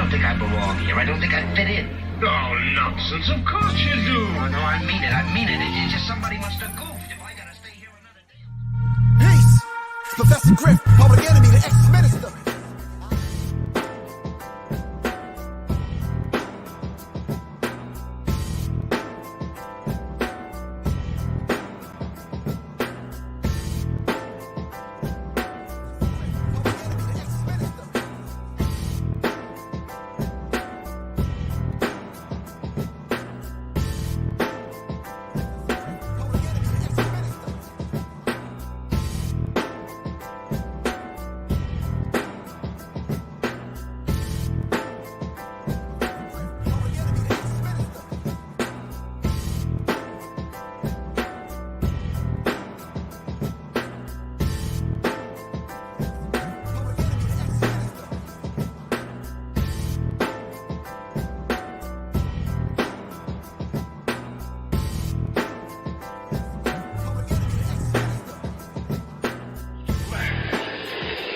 don't think I belong here. I don't think I fit in. Oh, nonsense. Of course you do. No, I mean it. I mean it. It's just somebody must have goofed if I gotta stay here another day. Peace. Professor Griff, public enemy, the ex-minister.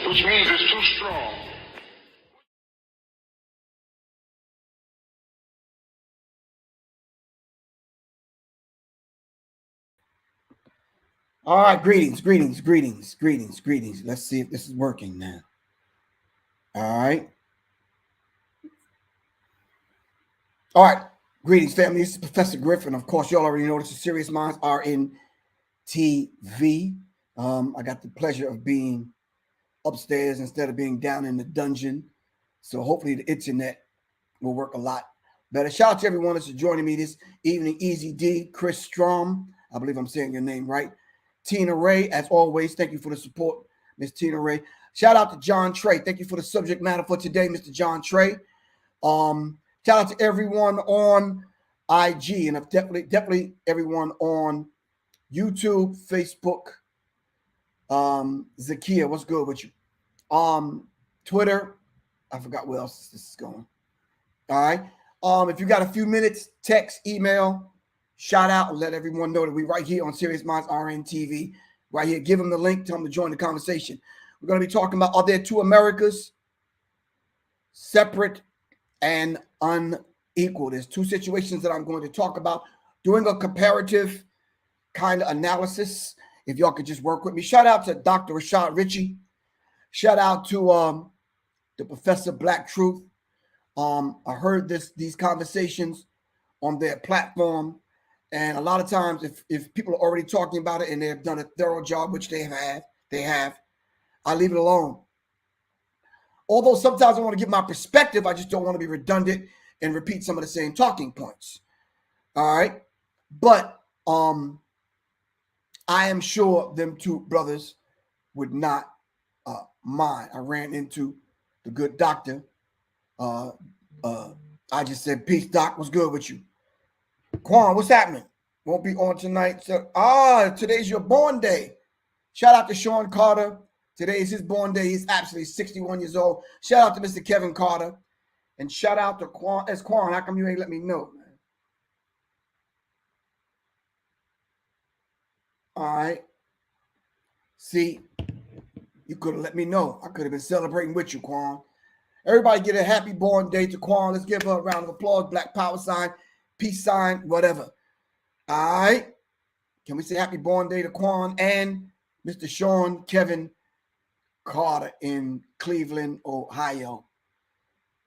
Which means it's too strong. All right, greetings. Let's see if this is working now. All right. Greetings, family. This is Professor Griff, and of course, y'all already know this is Serious Minds are in TV. I got the pleasure of being upstairs instead of being down in the dungeon. So hopefully the internet will work a lot better. Shout out to everyone that's joining me this evening. Easy D, Chris Strom. I believe I'm saying your name right. Tina Ray, as always, thank you for the support, Miss Tina Ray. Shout out to John Trey. Thank you for the subject matter for today, Mr. John Trey. Shout out to everyone on IG and definitely everyone on YouTube, Facebook. Zakia, what's good with you? Twitter, I forgot where else this is going. All right. If you got a few minutes, text, email, shout out, and let everyone know that we're right here on Serious Minds RN TV. Right here. Give them the link, tell them to join the conversation. We're going to be talking about, are there two Americas? Separate and unequal. There's two situations that I'm going to talk about, doing a comparative kind of analysis. If y'all could just work with me. Shout out to Dr. Rashad Ritchie. Shout out to the Professor Black Truth. I heard these conversations on their platform. And a lot of times, if people are already talking about it and they have done a thorough job, which they have, I leave it alone. Although sometimes I want to give my perspective, I just don't want to be redundant and repeat some of the same talking points. All right. But I am sure them two brothers would not mind. I ran into the good doctor. I just said, peace, doc. What's good with you? Quan, what's happening? Won't be on tonight. So, today's your born day. Shout out to Sean Carter. Today is his born day. He's absolutely 61 years old. Shout out to Mr. Kevin Carter. And shout out to Quan. Quan, how come you ain't let me know, man? All right. See, you could have let me know. I could have been celebrating with you, Quan. Everybody get a happy born day to Quan. Let's give her a round of applause. Black power sign, peace sign, whatever. All right. Can we say happy born day to Quan and Mr. Sean Kevin Carter in Cleveland, Ohio?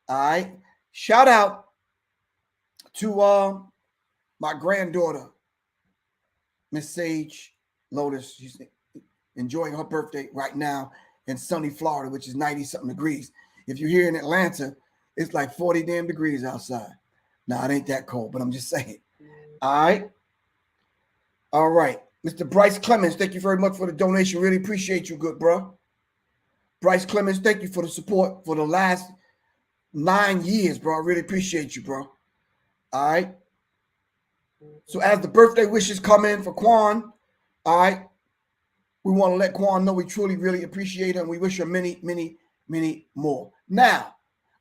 All right. Shout out to my granddaughter, Miss Sage Lotus. She's enjoying her birthday right now in sunny Florida, which is 90-something degrees. If you're here in Atlanta, it's like 40 damn degrees outside. Now, it ain't that cold, but I'm just saying. All right. All right. Mr. Bryce Clemens, thank you very much for the donation. Really appreciate you, good bro. Bryce Clemens, thank you for the support for the last 9 years, bro. I really appreciate you, bro. All right. So as the birthday wishes come in for Quan, all right, we want to let Quan know we truly, really appreciate her, and we wish her many, many, many more. Now,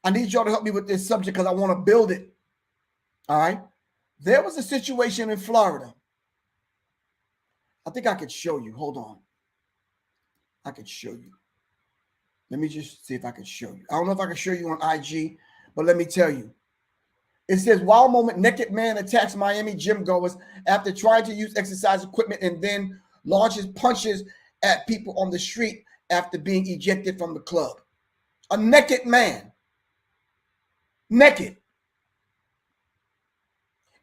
I need y'all to help me with this subject because I want to build it. All right. There was a situation in Florida. I think I could show you. Hold on. I could show you. Let me just see if I can show you. I don't know if I can show you on IG, But let me tell you, it says, wild moment, naked man attacks Miami gym goers after trying to use exercise equipment and then launches punches at people on the street after being ejected from the club. A naked man. Naked.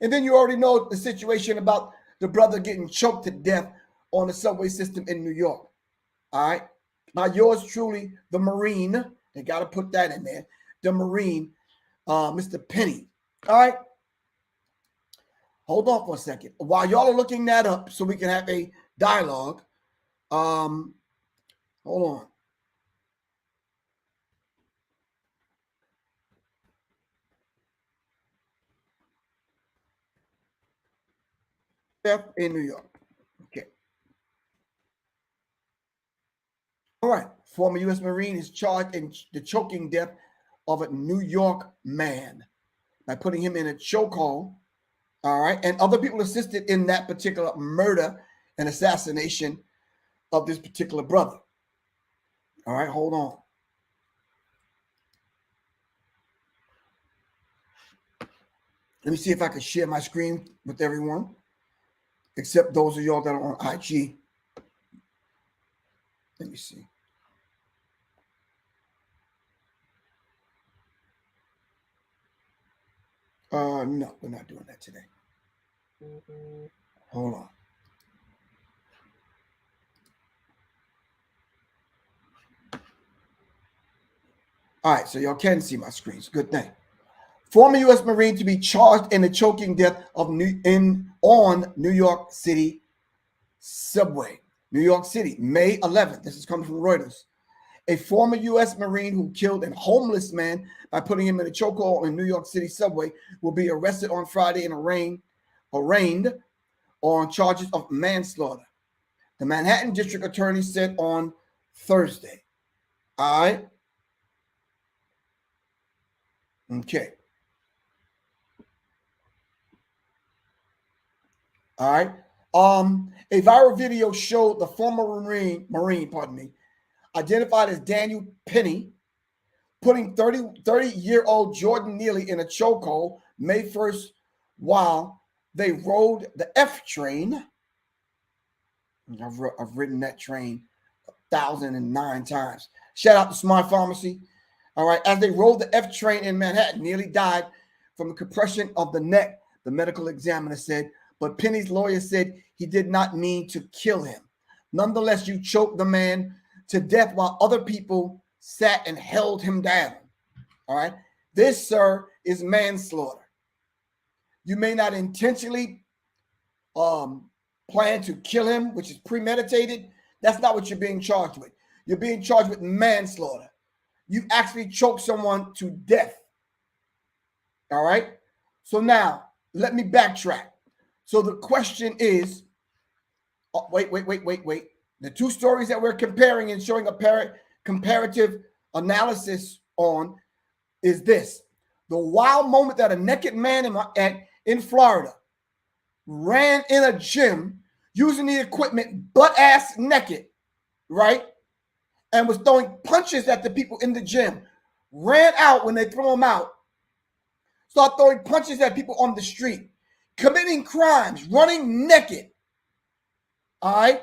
And then you already know the situation about the brother getting choked to death on the subway system in New York. All right. By yours truly, the Marine. They got to put that in there. The Marine, Mr. Penny. All right. Hold on for a second. While y'all are looking that up so we can have a dialogue, hold on. Death in New York. Okay. All right. Former U.S. Marine is charged in the choking death of a New York man by putting him in a chokehold. All right. And other people assisted in that particular murder and assassination of this particular brother. All right. Hold on. Let me see if I can share my screen with everyone, except those of y'all that are on IG. Let me see. No, we're not doing that today. Hold on. All right, so y'all can see my screens. Good thing. Former U.S. Marine to be charged in the choking death of on New York City subway. New York City, May 11th. This is coming from Reuters. A former U.S. Marine who killed a homeless man by putting him in a chokehold in New York City subway will be arrested on Friday and arraigned on charges of manslaughter. The Manhattan District Attorney said on Thursday. All right. Okay. All right. A viral video showed the former Marine, identified as Daniel Penny, putting 30-year-old Jordan Neely in a chokehold May 1st while they rode the F train. I've ridden that train 1,009 times. Shout out to Smart Pharmacy. All right. As they rode the F train in Manhattan, Neely died from a compression of the neck, the medical examiner said. But Penny's lawyer said he did not mean to kill him. Nonetheless, you choked the man to death while other people sat and held him down. All right. This, sir, is manslaughter. You may not intentionally plan to kill him, which is premeditated. That's not what you're being charged with. You're being charged with manslaughter. You actually choked someone to death. All right. So now let me backtrack. So the question is, wait. The two stories that we're comparing and showing a comparative analysis on is this. The wild moment that a naked man in Florida ran in a gym using the equipment butt-ass naked, right? And was throwing punches at the people in the gym. Ran out when they threw him out. Started throwing punches at people on the street. Committing crimes, running naked. All right?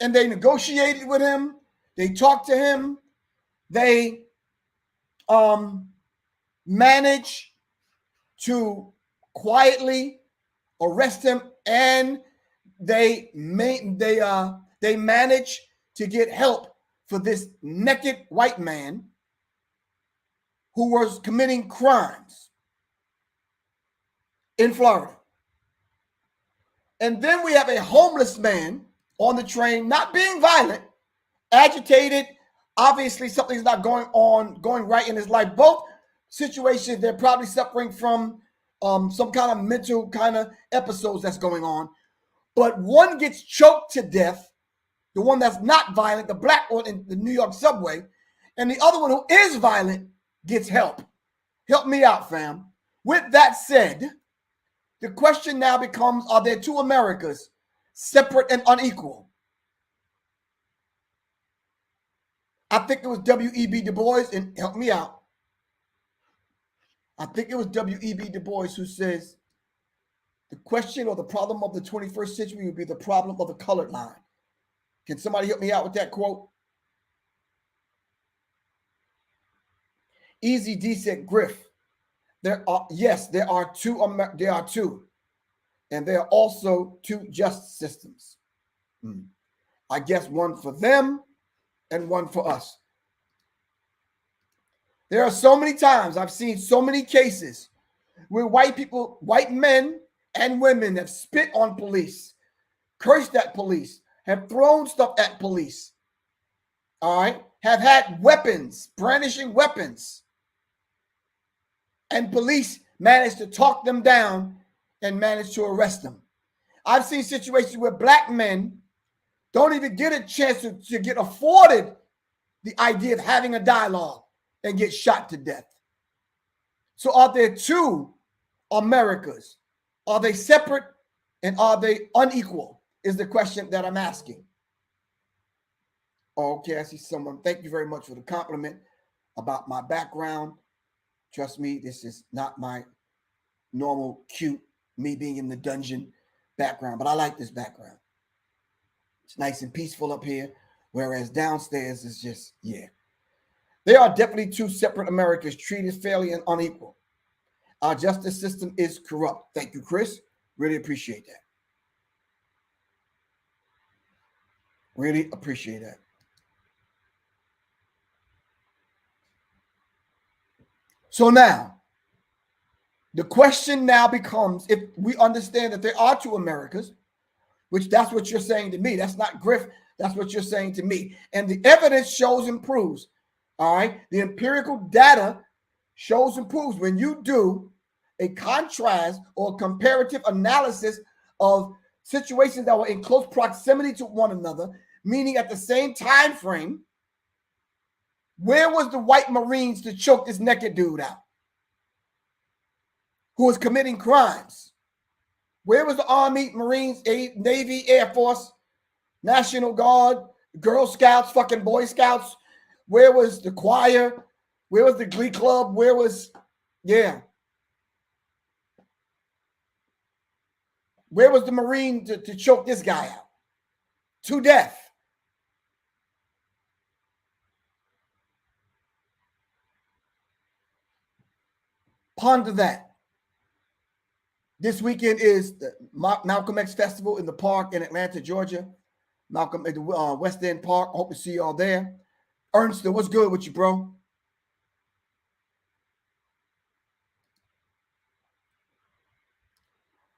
And they negotiated with him. They talked to him. They managed to quietly arrest him, and they managed to get help for this naked white man who was committing crimes in Florida. And then we have a homeless man on the train, not being violent, agitated. Obviously, something's not going right in his life. Both situations, they're probably suffering from some kind of mental kind of episodes that's going on. But one gets choked to death, the one that's not violent, the black one in the New York subway, and the other one who is violent gets help. Help me out, fam. With that said, the question now becomes, are there two Americas, separate and unequal? I think it was W.E.B. Du Bois, and help me out. I think it was W.E.B. Du Bois who says the question or the problem of the 21st century would be the problem of the colored line. Can somebody help me out with that quote? Easy D said, Griff, there are two, and there are also two justice systems. I guess one for them and one for us. There are so many times I've seen so many cases where white men and women have spit on police, cursed at police, have thrown stuff at police, all right, have had weapons, brandishing weapons, and police managed to talk them down and managed to arrest them. I've seen situations where black men don't even get a chance to get afforded the idea of having a dialogue and get shot to death. So are there two Americas? Are they separate and are they unequal is the question that I'm asking. Okay, I see someone. Thank you very much for the compliment about my background. Trust me, this is not my normal cute, me being in the dungeon background, but I like this background. It's nice and peaceful up here, whereas downstairs is just, yeah. There are definitely two separate Americas treated fairly and unequal. Our justice system is corrupt. Thank you, Chris. Really appreciate that. Really appreciate that. So now, the question now becomes, if we understand that there are two Americas, which that's what you're saying to me. That's not Griff. That's what you're saying to me. And the evidence shows and proves. All right. The empirical data shows and proves when you do a contrast or comparative analysis of situations that were in close proximity to one another, meaning at the same time frame, where was the white Marines to choke this naked dude out who was committing crimes? Where was the Army, Marines, Navy, Air Force, National Guard, Girl Scouts, fucking Boy Scouts? Where was the choir? Where was the Glee Club? Where was, yeah. Where was the Marine to choke this guy out to death? Ponder that. This weekend is the Malcolm X Festival in the park in Atlanta, Georgia. Malcolm at the West End Park. Hope to see y'all there. Ernst, what's good with you, bro?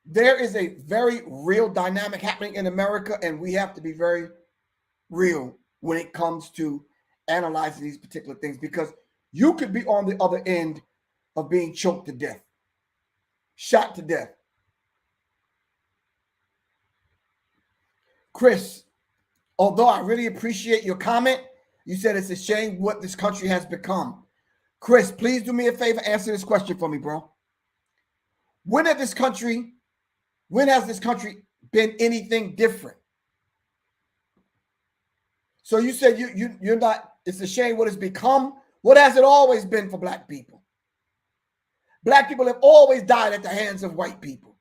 There is a very real dynamic happening in America, and we have to be very real when it comes to analyzing these particular things, because you could be on the other end of being choked to death, shot to death. Chris, although I really appreciate your comment, you said it's a shame what this country has become. Chris, please do me a favor, answer this question for me, bro. When has this country been anything different? So you said you're not, it's a shame what it's become. What has it always been for black people? Black people have always died at the hands of white people.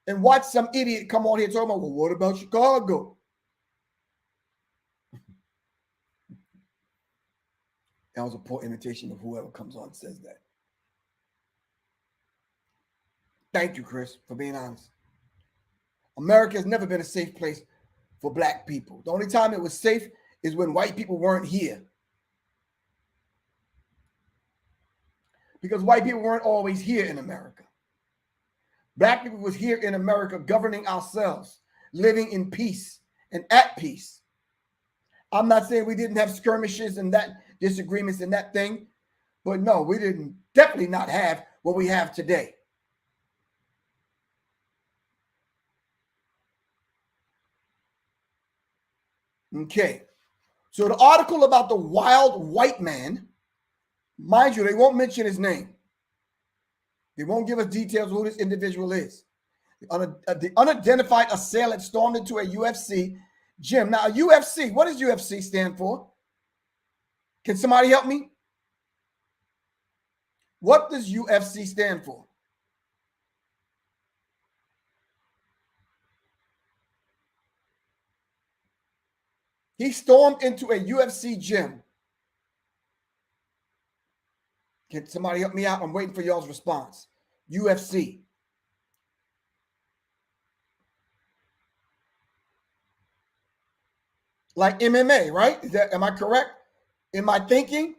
And watch some idiot come on here talking about, well, what about Chicago? That was a poor imitation of whoever comes on and says that. Thank you, Chris, for being honest. America has never been a safe place for black people. The only time it was safe is when white people weren't here. Because white people weren't always here in America. Black people was here in America governing ourselves, living in peace and at peace. I'm not saying we didn't have skirmishes and that disagreements and that thing, but no, we didn't definitely not have what we have today. Okay, so the article about the wild white man, mind you, they won't mention his name. They won't give us details of who this individual is. The unidentified assailant stormed into a UFC gym. Now, UFC, what does UFC stand for? Can somebody help me? What does UFC stand for? He stormed into a UFC gym. Can somebody help me out? I'm waiting for y'all's response. UFC. Like MMA, right? Am I correct in my thinking?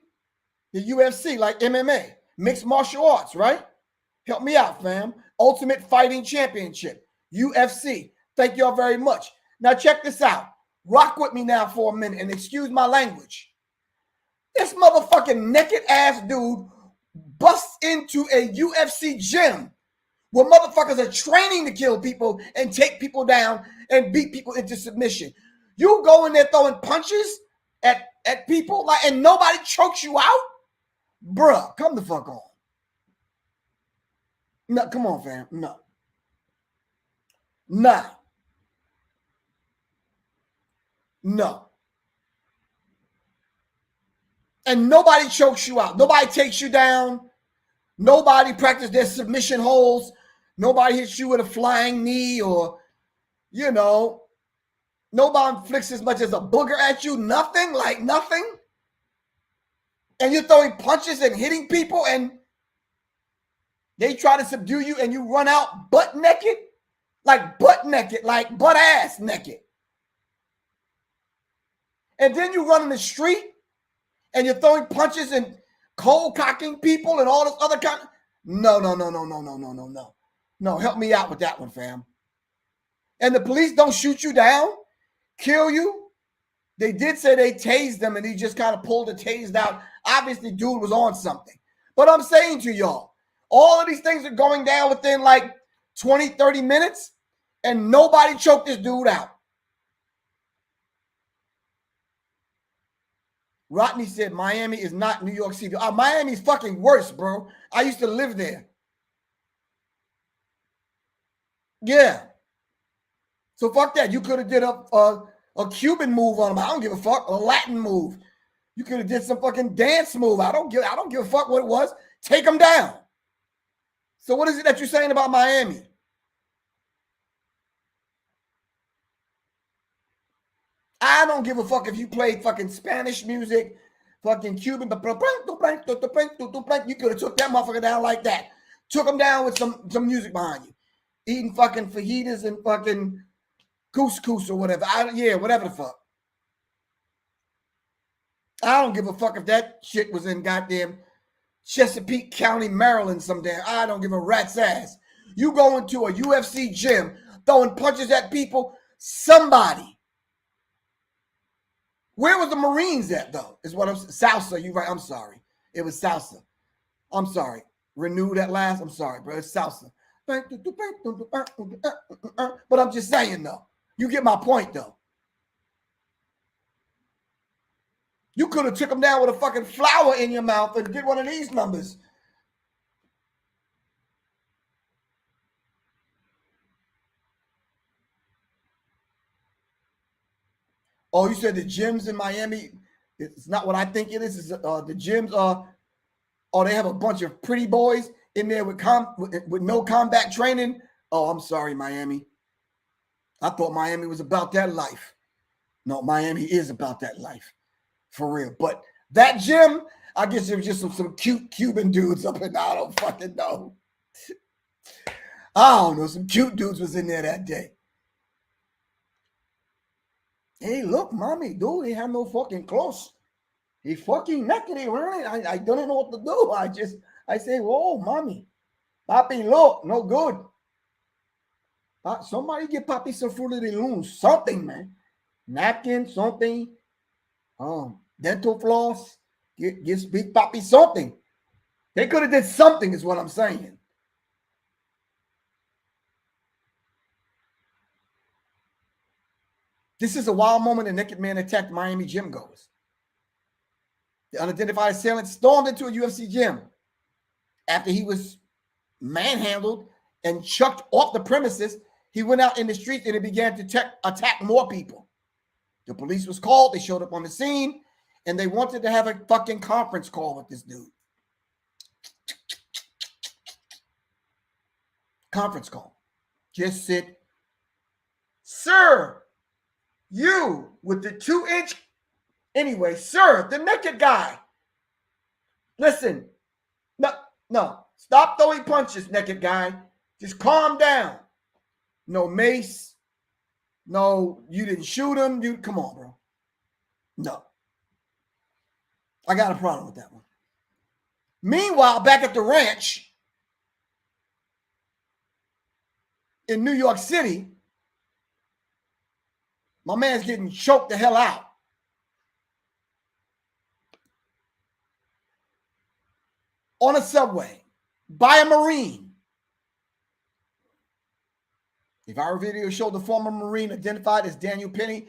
The UFC, like MMA, mixed martial arts, right? Help me out, fam. Ultimate Fighting Championship, UFC. Thank y'all very much. Now check this out. Rock with me now for a minute and excuse my language. This motherfucking naked ass dude busts into a UFC gym where motherfuckers are training to kill people and take people down and beat people into submission. You go in there throwing punches at people like, and nobody chokes you out? Bruh, come the fuck on. No, come on, fam. No. Nah. No. And nobody chokes you out. Nobody takes you down. Nobody practices their submission holds. Nobody hits you with a flying knee or, you know, nobody inflicts as much as a booger at you. Nothing, like nothing. And you're throwing punches and hitting people and they try to subdue you and you run out butt naked, like butt ass naked. And then you run in the street and you're throwing punches and cold cocking people and all this other kind of. No. No, help me out with that one, fam. And the police don't shoot you down, kill you. They did say they tased them and he just kind of pulled the tased out. Obviously, dude was on something. But I'm saying to y'all, all of these things are going down within like 20, 30 minutes and nobody choked this dude out. Rodney said Miami is not New York City. Miami's fucking worse, bro. I used to live there. Yeah. So fuck that. You could have did a Cuban move on him. I don't give a fuck. A Latin move. You could have did some fucking dance move. I don't give a fuck what it was. Take him down. So what is it that you're saying about Miami? I don't give a fuck if you played fucking Spanish music, fucking Cuban. You could have took that motherfucker down like that. Took him down with some music behind you. Eating fucking fajitas and fucking couscous or whatever. Whatever the fuck. I don't give a fuck if that shit was in goddamn Chesapeake County, Maryland someday. I don't give a rat's ass. You go into a UFC gym throwing punches at people, somebody. Where was the Marines at, though? Is what I'm salsa. You right? I'm sorry. It was salsa. I'm sorry. Renewed at last. I'm sorry, bro. It's salsa. But I'm just saying, though. You get my point, though. You could have took him down with a fucking flower in your mouth and did one of these numbers. Oh, you said the gyms in Miami, it's not what I think it is. It's, the gyms are, they have a bunch of pretty boys in there with no combat training. Oh, I'm sorry, Miami. I thought Miami was about that life. No, Miami is about that life. For real. But that gym, I guess it was just some cute Cuban dudes up in there. I don't fucking know. I don't know. Some cute dudes was in there that day. Hey, look, mommy, dude, he had no fucking clothes. He fucking naked. He running. I don't know what to do. I say, whoa, mommy. Papi, look, no good. Somebody get Papi some Fruit of the Loom. Something, man. Napkin, something. Dental floss. Get Big Papi something. They could have did something is what I'm saying. This is a wild moment. A naked man attacked Miami gym goers. The unidentified assailant stormed into a UFC gym after he was manhandled and chucked off the premises. He went out in the street and he began to attack more people. The police was called. They showed up on the scene and they wanted to have a fucking conference call with this dude. conference call. Just said, sir, you with the 2-inch, anyway, sir, the naked guy. Listen, no, stop throwing punches, naked guy. Just calm down. No mace. No, you didn't shoot him. You come on, bro. No. I got a problem with that one. Meanwhile, back at the ranch in New York City, my man's getting choked the hell out. On a subway by a Marine. If our video showed the former Marine identified as Daniel Penny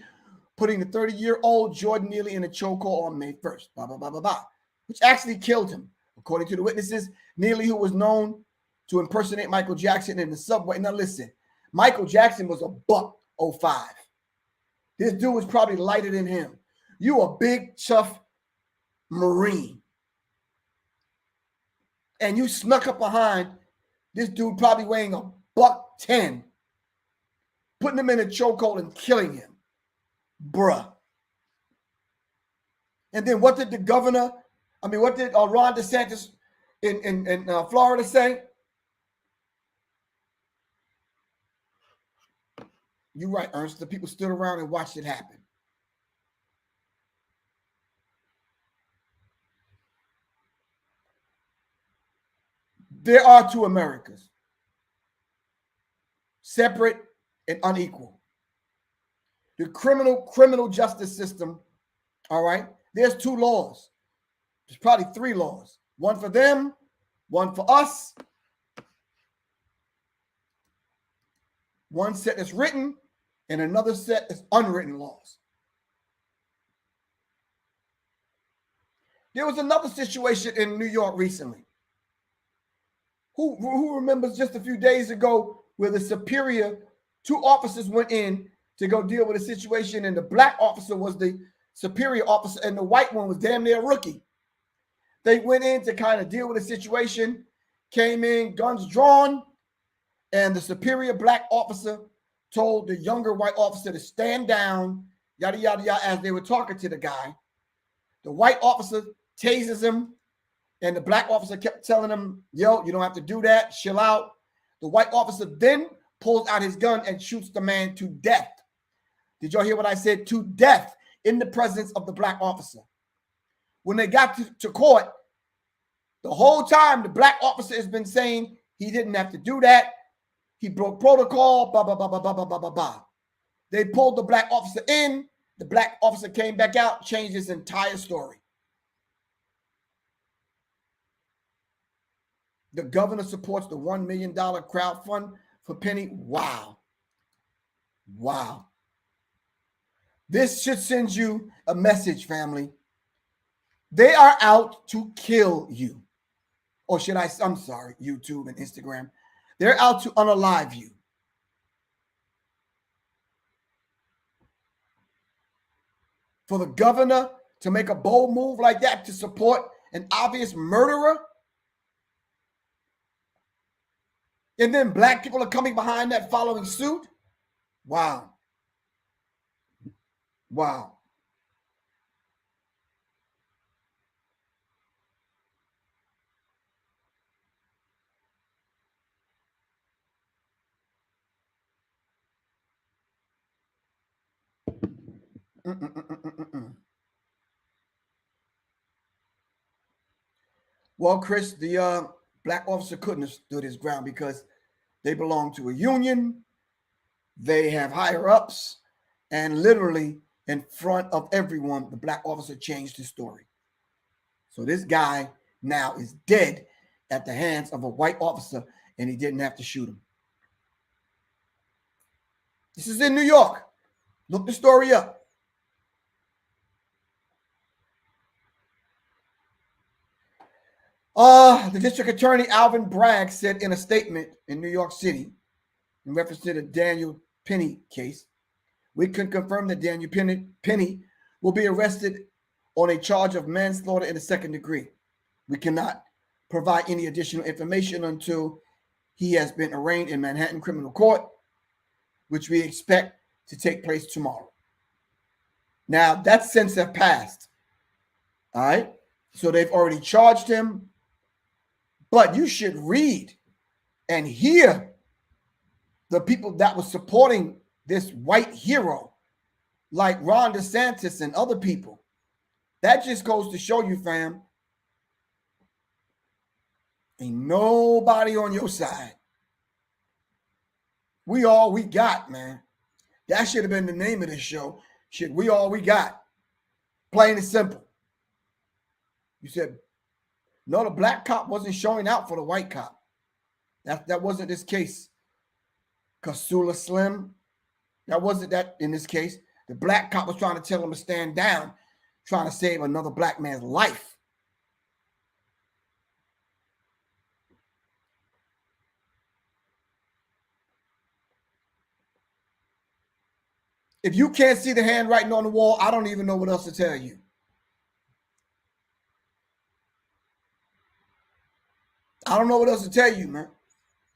putting the 30-year-old Jordan Neely in a chokehold on May 1st, blah, blah, blah, blah, blah, which actually killed him. According to the witnesses, Neely, who was known to impersonate Michael Jackson in the subway. Now listen, Michael Jackson was a $105. This dude was probably lighter than him. You a big, tough Marine. And you snuck up behind this dude probably weighing $110, putting him in a chokehold and killing him. Bruh. And then what did the governor, what did Ron DeSantis in Florida say? You're right, Ernst. The people stood around and watched it happen. There are two Americas, separate and unequal. The criminal justice system, all right, there's two laws. There's probably three laws. One for them, one for us. One set is written, and another set is unwritten laws. There was another situation in New York recently. Who remembers just a few days ago where the superior, two officers went in to go deal with a situation, and the black officer was the superior officer and the white one was damn near a rookie. They went in to kind of deal with a situation, came in, guns drawn, and the superior black officer told the younger white officer to stand down, yada, yada, yada, as they were talking to the guy. The white officer tases him, and the black officer kept telling him, yo, you don't have to do that, chill out. The white officer then pulls out his gun and shoots the man to death. Did y'all hear what I said? To death in the presence of the black officer. When they got to court, the whole time the black officer has been saying he didn't have to do that. He broke protocol, blah, blah, blah, blah, blah, blah, blah, blah, blah. They pulled the black officer in. The black officer came back out, changed his entire story. The governor supports the $1 million crowd fund for Penny. Wow. Wow. This should send you a message, family. They are out to kill you. Or should I, I'm sorry, YouTube and Instagram. They're out to unalive you. For the governor to make a bold move like that to support an obvious murderer, and then black people are coming behind that following suit. Wow. Wow. Well, Chris, the black officer couldn't have stood his ground because they belong to a union. They have higher ups, and literally in front of everyone, the black officer changed his story. So this guy now is dead at the hands of a white officer, and he didn't have to shoot him. This is in New York. Look the story up. The district attorney, Alvin Bragg, said in a statement in New York City, in reference to the Daniel Penny case, we can confirm that Daniel Penny will be arrested on a charge of manslaughter in the second degree. We cannot provide any additional information until He has been arraigned in Manhattan Criminal Court, which we expect to take place tomorrow. Now, that sentence has passed. All right? So they've already charged him. But you should read and hear the people that were supporting this white hero, like Ron DeSantis and other people. That just goes to show you, fam, ain't nobody on your side. We all we got, man. That should have been the name of this show. Shit, we all we got. Plain and simple. You said, no, the black cop wasn't showing out for the white cop. That wasn't this case. Kasula Slim, that wasn't that in this case. The black cop was trying to tell him to stand down, trying to save another black man's life. If you can't see the handwriting on the wall, I don't even know what else to tell you. I don't know what else to tell you, man.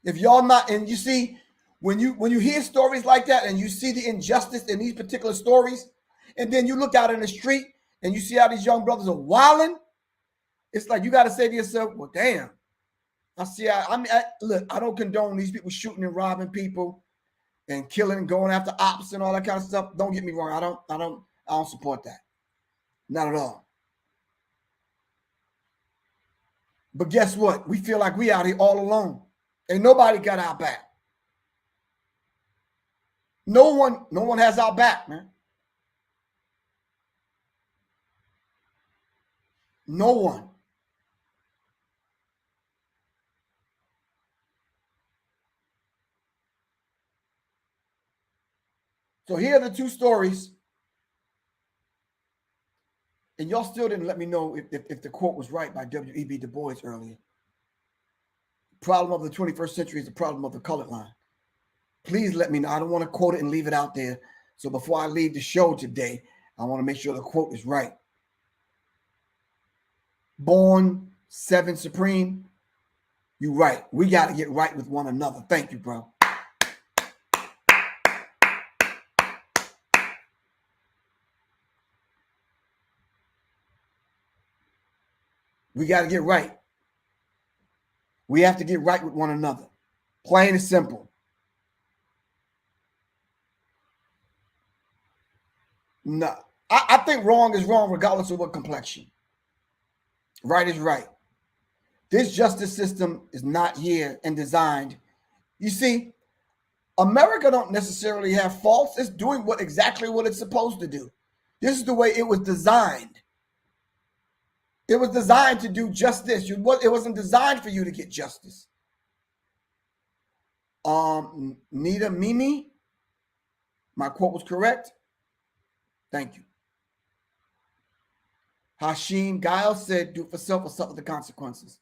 If y'all not, and you see, when you hear stories like that and you see the injustice in these particular stories, and then you look out in the street and you see how these young brothers are wilding, it's like you got to say to yourself, well, damn. Look, I don't condone these people shooting and robbing people and killing and going after ops and all that kind of stuff. Don't get me wrong. I don't support that. Not at all. But guess what? We feel like we out here all alone. Ain't nobody got our back. No one has our back, man. No one. So here are the two stories. And y'all still didn't let me know if the quote was right by W.E.B. Du Bois earlier. The problem of the 21st century is the problem of the colored line. Please let me know. I don't want to quote it and leave it out there. So before I leave the show today, I want to make sure the quote is right. Born 7 Supreme, you right. We got to get right with one another. Thank you, bro. We got to get right. We have to get right with one another. Plain and simple. No, I think wrong is wrong regardless of what complexion. Right is right. This justice system is not here and designed. You see, America don't necessarily have faults. It's doing exactly what it's supposed to do. This is the way it was designed. It was designed to do just this. It wasn't designed for you to get justice. Nita Mimi, my quote was correct. Thank you. Hashim Giles said, do it for self or suffer the consequences.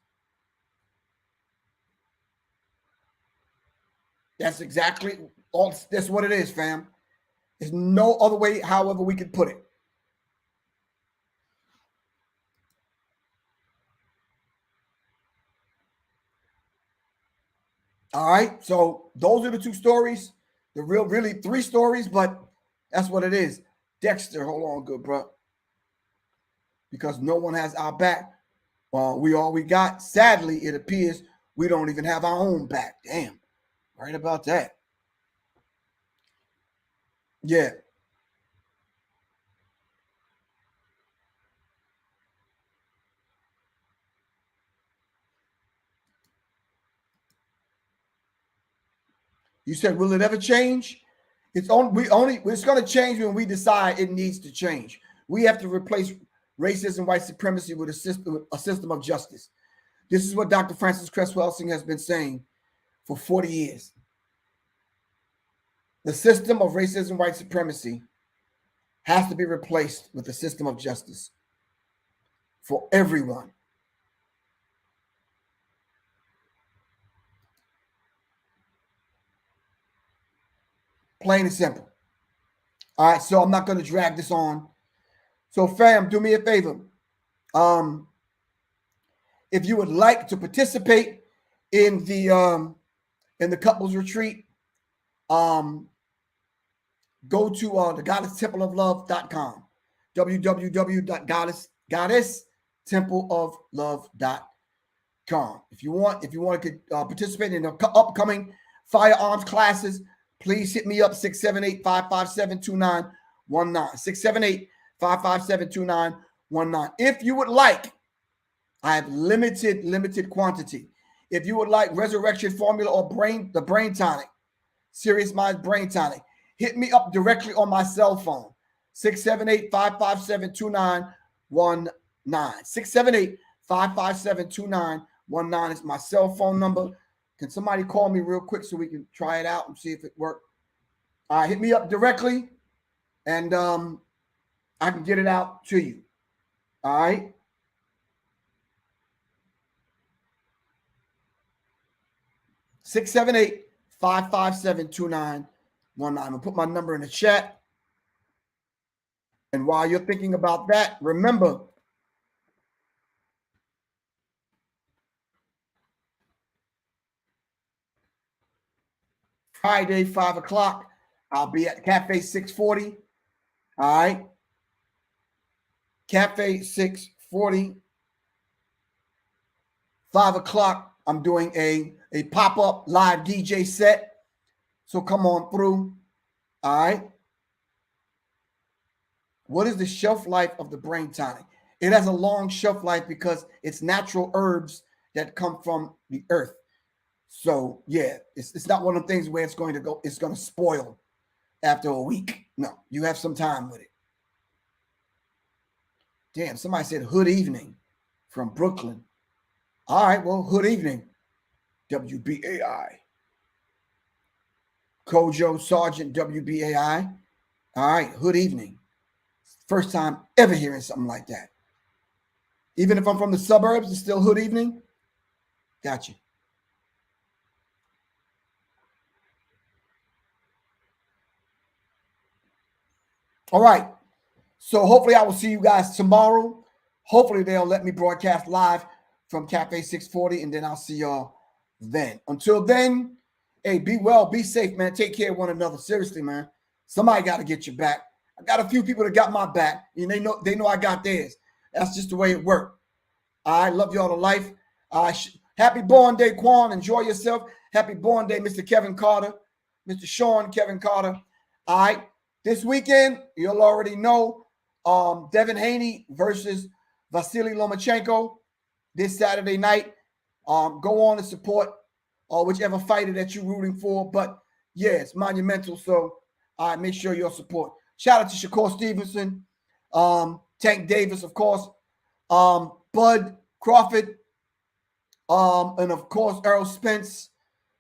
That's exactly all. That's what it is, fam. There's no other way, however we could put it. All right. So those are the two stories. The really 3 stories, but that's what it is. Dexter, hold on, good bro. Because no one has our back. We all we got. Sadly, it appears we don't even have our own back. Damn. Right about that. Yeah. You said, will it ever change? It's going to change when we decide it needs to change. We have to replace racism, white supremacy with a system of justice. This is what Dr. Francis Cress Welsing has been saying for 40 years. The system of racism, white supremacy has to be replaced with a system of justice for everyone. Plain and simple. All right, so I'm not going to drag this on. So, fam, do me a favor. If you would like to participate in the in the couples retreat, go to the goddesstempleoflove.com, www.goddesstempleoflove.com. If you want to participate in the upcoming firearms classes, please hit me up, 678-557-2919, 678-557-2919. If you would like, I have limited quantity. If you would like Resurrection Formula or the Brain Tonic, Serious Minds Brain Tonic, hit me up directly on my cell phone, 678-557-2919. 678-557-2919 is my cell phone number. Can somebody call me real quick so we can try it out and see if it works? All right, hit me up directly, and I can get it out to you. All right. Six, 557-2919. I'm gonna put my number in the chat. And while you're thinking about that, remember, Friday, 5 o'clock, I'll be at Cafe 640. All right. Cafe 640. 5 o'clock, I'm doing a pop-up live DJ set. So come on through. All right. What is the shelf life of the Brain Tonic? It has a long shelf life because it's natural herbs that come from the earth. So yeah, it's not one of the things where it's going to spoil after a week. No, you have some time with it. Damn, somebody said Hood Evening from Brooklyn. All right, well, Hood Evening, WBAI. Kojo Sergeant, WBAI. All right, Hood Evening. First time ever hearing something like that. Even if I'm from the suburbs, it's still Hood Evening. Gotcha. All right. So hopefully I will see you guys tomorrow. Hopefully they'll let me broadcast live from Cafe 640, and then I'll see y'all then. Until then, hey, be well, be safe, man. Take care of one another. Seriously, man. Somebody got to get your back. I got a few people that got my back, and they know I got theirs. That's just the way it worked. I love y'all to life. Happy born day, Quan. Enjoy yourself. Happy born day, Mr. Kevin Carter, Mr. Sean Kevin Carter. All right. This weekend, you'll already know, Devin Haney versus Vasily Lomachenko this Saturday night. Go on and support whichever fighter that you're rooting for. But yeah, it's monumental. So make sure you'll support. Shout out to Shakur Stevenson, Tank Davis, of course, Bud Crawford, and of course Errol Spence.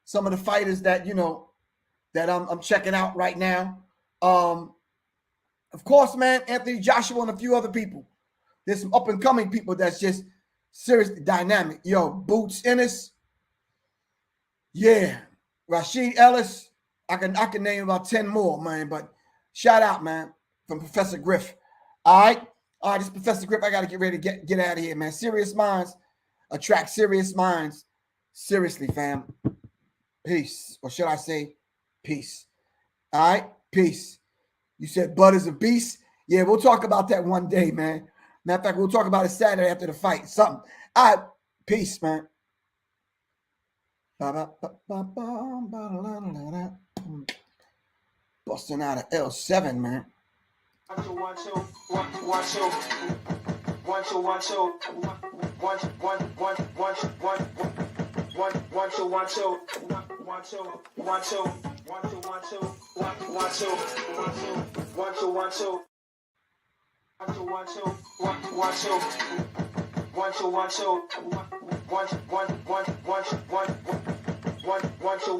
Some of the fighters that that I'm checking out right now. Of course, man, Anthony Joshua and a few other people. There's some up and coming people that's just seriously dynamic. Yo, Boots Ennis, yeah, Rashid Ellis. I can name about 10 more, man. But shout out, man, from Professor Griff. All right, this is Professor Griff. I gotta get ready to get out of here, man. Serious minds attract serious minds. Seriously, fam. Peace, or should I say, peace. All right. Peace. You said Bud is a beast. Yeah, we'll talk about that one day, man. Matter of fact, we'll talk about it Saturday after the fight. Something. All right. Peace, man. Busting out of L7, man. 1 2 1 2 1 2 1 2 1 2 1 1 1 1 1 1 2 1 2 1 2 1 2 1 2 1 2 1 2 1 2 1 2 1 2 1 2 1 2 1 2 1 2 1 1 1 1 1 2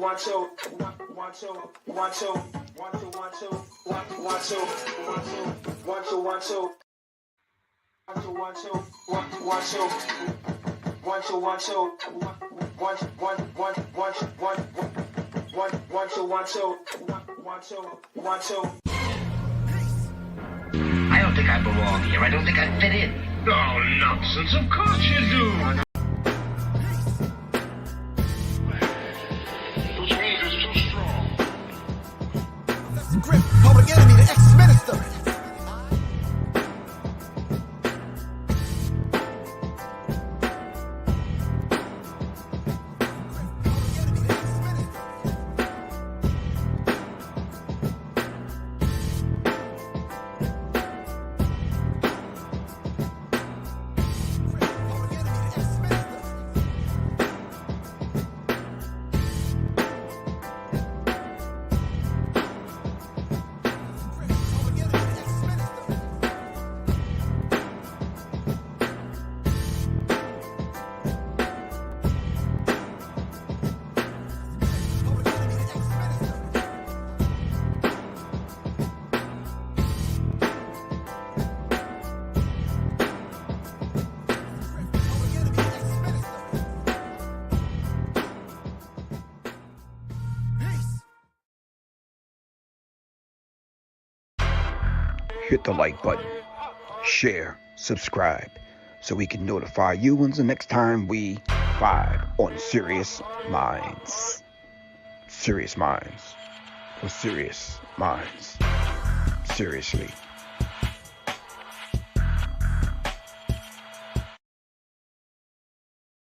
1 2 1 2 1 2 1 2 1 2 1 2 1 2 1 2 1 2 1 2 1 2 1 2 1 2 1 1 1 1 1 2 1 2 1 2 1 2. I don't think I belong here. I don't think I fit in. Oh, nonsense. Of course you do. hit the like button, share, subscribe, so we can notify you when's the next time we vibe on Serious Minds. Serious Minds. For serious minds. Seriously.